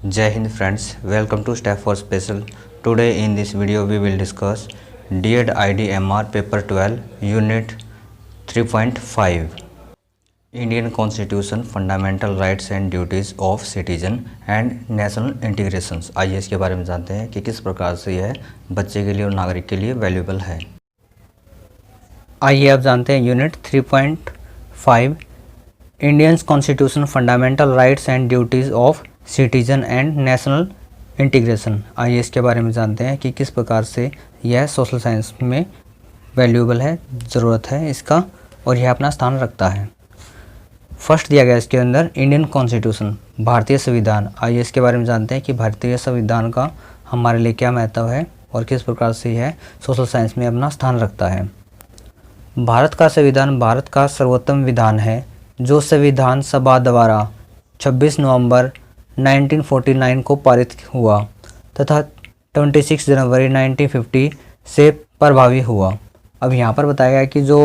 Jai Hind friends, welcome to Step for Special. Today in this video we will discuss DED IDMR Paper 12 Unit 3.5 Indian Constitution Fundamental Rights and Duties of Citizen and National Integrations। आइए इसके बारे में जानते हैं कि किस प्रकार से यह बच्चे के लिए और नागरिक के लिए वैल्यूएबल है। आइए अब जानते हैं unit 3.5 Indian constitution fundamental rights and duties of citizen and national integration. आइए इसके बारे में जानते हैं कि किस प्रकार से यह सोशल साइंस में वैल्यूएबल है, ज़रूरत है इसका और यह अपना स्थान रखता है। फर्स्ट दिया गया इसके अंदर इंडियन कॉन्स्टिट्यूशन, भारतीय संविधान। आइए इसके बारे में जानते हैं कि भारतीय संविधान का हमारे लिए क्या महत्व है और किस प्रकार से यह सोशल साइंस में अपना स्थान रखता है। भारत का संविधान भारत का सर्वोत्तम विधान है जो संविधान सभा द्वारा 26 नवंबर 1949 को पारित हुआ तथा 26 जनवरी 1950 से प्रभावी हुआ। अब यहाँ पर बताया गया कि जो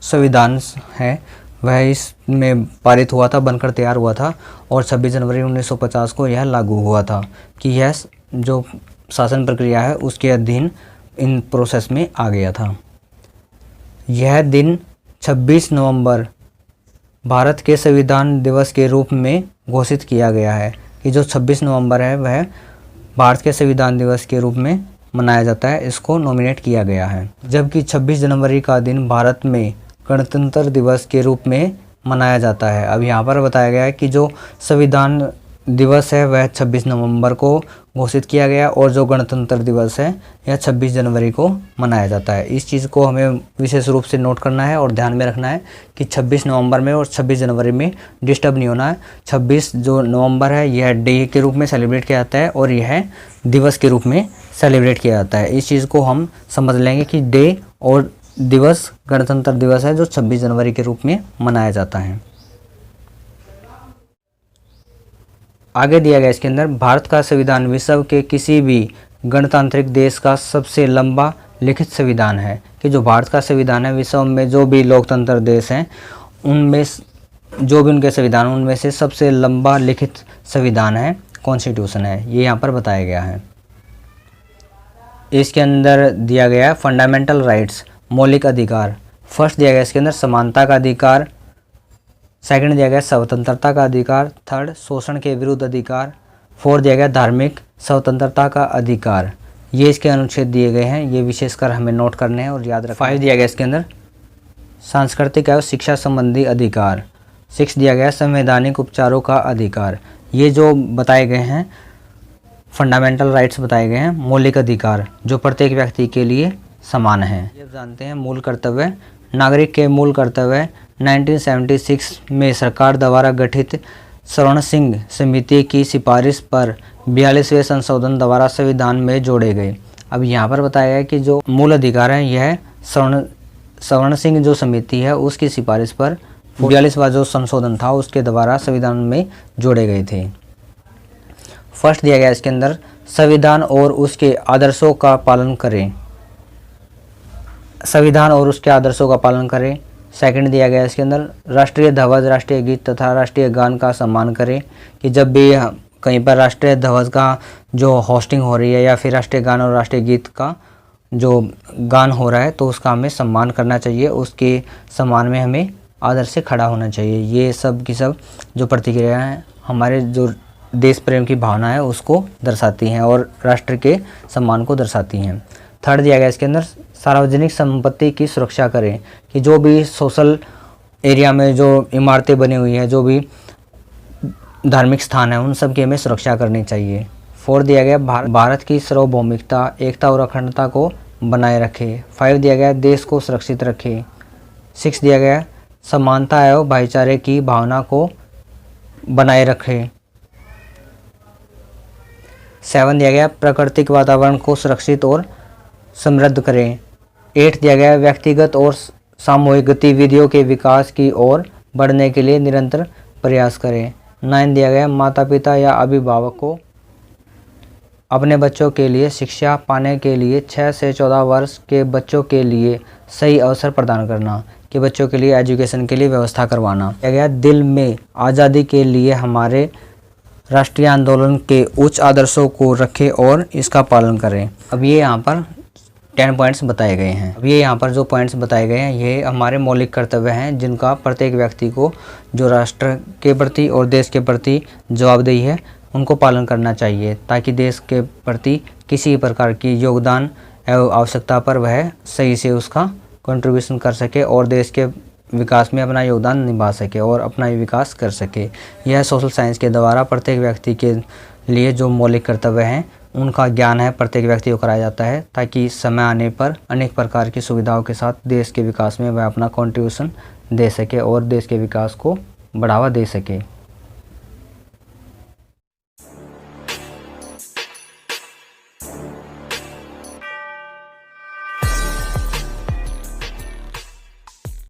संविधान है वह इसमें पारित हुआ था, बनकर तैयार हुआ था और 26 जनवरी 1950 को यह लागू हुआ था कि यह जो शासन प्रक्रिया है उसके अधीन इन प्रोसेस में आ गया था। यह दिन 26 नवंबर भारत के संविधान दिवस के रूप में घोषित किया गया है कि जो 26 नवंबर है वह भारत के संविधान दिवस के रूप में मनाया जाता है, इसको नॉमिनेट किया गया है। जबकि 26 जनवरी का दिन भारत में गणतंत्र दिवस के रूप में मनाया जाता है। अब यहाँ पर बताया गया है कि जो संविधान दिवस है वह 26 नवंबर को घोषित किया गया और जो गणतंत्र दिवस है यह 26 जनवरी को मनाया जाता है। इस चीज़ को हमें विशेष रूप से नोट करना है और ध्यान में रखना है कि 26 नवंबर में और 26 जनवरी में डिस्टर्ब नहीं होना है। 26 जो नवंबर है यह डे के रूप में सेलिब्रेट किया जाता है और यह दिवस के रूप में सेलिब्रेट किया जाता है। इस चीज़ को हम समझ लेंगे कि डे और दिवस गणतंत्र दिवस है जो 26 जनवरी के रूप में मनाया जाता है। आगे दिया गया इसके अंदर भारत का संविधान विश्व के किसी भी गणतांत्रिक देश का सबसे लंबा लिखित संविधान है कि जो भारत का संविधान है विश्व में जो भी लोकतंत्र देश हैं उनमें जो भी उनके संविधान उनमें से सबसे लंबा लिखित संविधान है, कॉन्स्टिट्यूशन है, ये यहाँ पर बताया गया है। इसके अंदर दिया गया है फंडामेंटल राइट्स, मौलिक अधिकार। फर्स्ट दिया गया इसके अंदर समानता का अधिकार, सेकंड दिया गया स्वतंत्रता का अधिकार, थर्ड शोषण के विरुद्ध अधिकार, फोर्थ दिया गया धार्मिक स्वतंत्रता का अधिकार। ये इसके अनुच्छेद दिए गए हैं, ये विशेषकर हमें नोट करने हैं और याद रखना। 5 दिया गया इसके अंदर सांस्कृतिक एवं शिक्षा संबंधी अधिकार। 6 दिया गया संवैधानिक उपचारों का अधिकार। ये जो बताए गए हैं फंडामेंटल राइट्स बताए गए हैं, मौलिक अधिकार जो प्रत्येक व्यक्ति के लिए समान है। ये जानते हैं मूल कर्तव्य। नागरिक के मूल कर्तव्य 1976 में सरकार द्वारा गठित स्वर्ण सिंह समिति की सिफारिश पर 42वें संशोधन द्वारा संविधान में जोड़े गए। अब यहाँ पर बताया गया कि जो मूल अधिकार है यह स्वर्ण सिंह जो समिति है उसकी सिफारिश पर 42वां जो संशोधन था उसके द्वारा संविधान में जोड़े गए थे। फर्स्ट दिया गया इसके अंदर संविधान और उसके आदर्शों का पालन करें, संविधान और उसके आदर्शों का पालन करें। सेकंड दिया गया इसके अंदर राष्ट्रीय ध्वज, राष्ट्रीय गीत तथा राष्ट्रीय गान का सम्मान करें कि जब भी कहीं पर राष्ट्रीय ध्वज का जो होस्टिंग हो रही है या फिर राष्ट्रीय गान और राष्ट्रीय गीत का जो गान हो रहा है तो उसका हमें सम्मान करना चाहिए, उसके सम्मान में हमें आदर से खड़ा होना चाहिए। ये सब की सब जो प्रतिक्रिया हैं हमारे जो देश प्रेम की भावना है उसको दर्शाती हैं और राष्ट्र के सम्मान को दर्शाती हैं। थर्ड दिया गया इसके अंदर सार्वजनिक संपत्ति की सुरक्षा करें कि जो भी सोशल एरिया में जो इमारतें बनी हुई हैं, जो भी धार्मिक स्थान है उन सब की हमें सुरक्षा करनी चाहिए। फोर्थ दिया गया भारत की सार्वभौमिकता, एकता और अखंडता को बनाए रखे। 5 दिया गया देश को सुरक्षित रखे। 6 दिया गया समानता एवं भाईचारे की भावना को बनाए रखे। 7 दिया गया प्राकृतिक वातावरण को सुरक्षित और समृद्ध करें। 8 दिया गया व्यक्तिगत और सामूहिक गतिविधियों के विकास की ओर बढ़ने के लिए निरंतर प्रयास करें। 9 दिया गया माता पिता या अभिभावक को अपने बच्चों के लिए शिक्षा पाने के लिए 6 से 14 वर्ष के बच्चों के लिए सही अवसर प्रदान करना कि बच्चों के लिए एजुकेशन के लिए व्यवस्था करवाना। दिया गया दिल में आज़ादी के लिए हमारे राष्ट्रीय आंदोलन के उच्च आदर्शों को रखें और इसका पालन करें। अब ये यहाँ पर 10 पॉइंट्स बताए गए हैं। अब ये यहाँ पर जो पॉइंट्स बताए गए हैं ये हमारे मौलिक कर्तव्य हैं जिनका प्रत्येक व्यक्ति को जो राष्ट्र के प्रति और देश के प्रति जवाबदेही है उनको पालन करना चाहिए, ताकि देश के प्रति किसी प्रकार की योगदान एवं आवश्यकता पर वह सही से उसका कंट्रीब्यूशन कर सके और देश के विकास में अपना योगदान निभा सके और अपना विकास कर सके। यह सोशल साइंस के द्वारा प्रत्येक व्यक्ति के लिए जो मौलिक कर्तव्य हैं उनका ज्ञान है प्रत्येक व्यक्ति को कराया जाता है, ताकि समय आने पर अनेक प्रकार की सुविधाओं के साथ देश के विकास में वह अपना कंट्रीब्यूशन दे सके और देश के विकास को बढ़ावा दे सके।